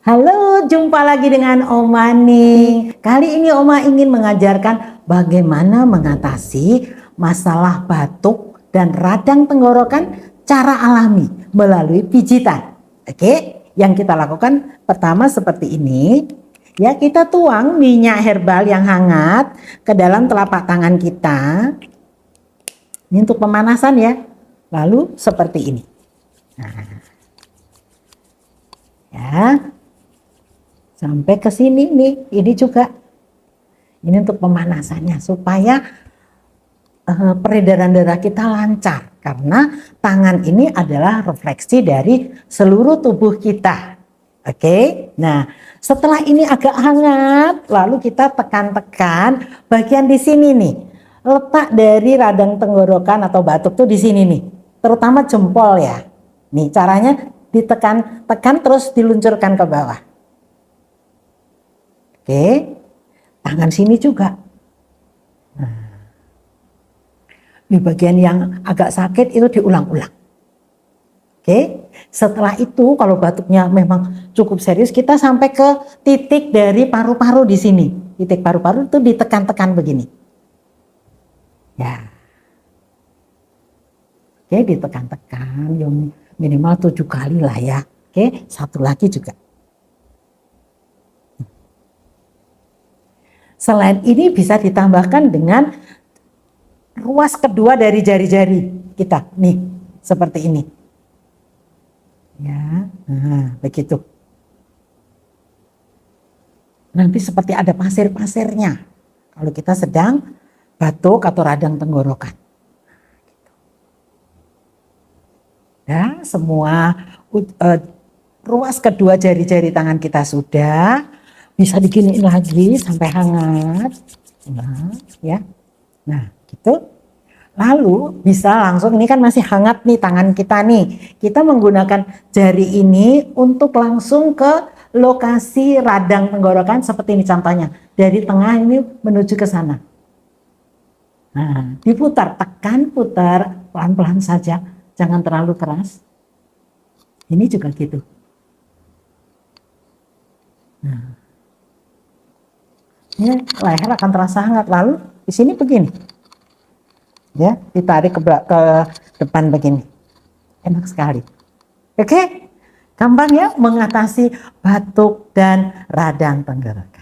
Halo, jumpa lagi dengan Oma nih. Kali ini Oma ingin mengajarkan bagaimana mengatasi masalah batuk dan radang tenggorokan cara alami melalui pijitan. Oke, yang kita lakukan pertama seperti ini. Ya, kita tuang minyak herbal yang hangat ke dalam telapak tangan kita. Ini untuk pemanasan ya. Lalu seperti ini. Nah, ya. Sampai ke sini nih, ini juga. Ini untuk pemanasannya supaya peredaran darah kita lancar. Karena tangan ini adalah refleksi dari seluruh tubuh kita. Oke, nah setelah ini agak hangat, lalu kita tekan-tekan bagian di sini nih. Letak dari radang tenggorokan atau batuk tuh di sini nih, terutama jempol ya. Nih caranya ditekan-tekan terus diluncurkan ke bawah. Oke, tangan sini juga. Nah, di bagian yang agak sakit itu diulang-ulang. Oke, setelah itu kalau batuknya memang cukup serius, kita sampai ke titik dari paru-paru di sini. Titik paru-paru itu ditekan-tekan begini. Ya. Oke, ditekan-tekan minimal 7 kali lah ya. Oke, satu lagi juga. Selain ini bisa ditambahkan dengan ruas kedua dari jari-jari kita. Nih, seperti ini. Ya, nah, begitu. Nanti seperti ada pasir-pasirnya. Kalau kita sedang batuk atau radang tenggorokan. Ya, semua ruas kedua jari-jari tangan kita sudah. Bisa diginiin lagi sampai hangat. Nah, ya. Nah, gitu. Lalu bisa langsung, ini kan masih hangat nih tangan kita nih. Kita menggunakan jari ini untuk langsung ke lokasi radang tenggorokan seperti ini contohnya. Dari tengah ini menuju ke sana. Nah, diputar, tekan, putar pelan-pelan saja. Jangan terlalu keras. Ini juga gitu. Nah. Ya, leher akan terasa hangat. Lalu di sini begini, ya, ditarik ke depan begini, enak sekali. Oke, gampang ya mengatasi batuk dan radang tenggorokan.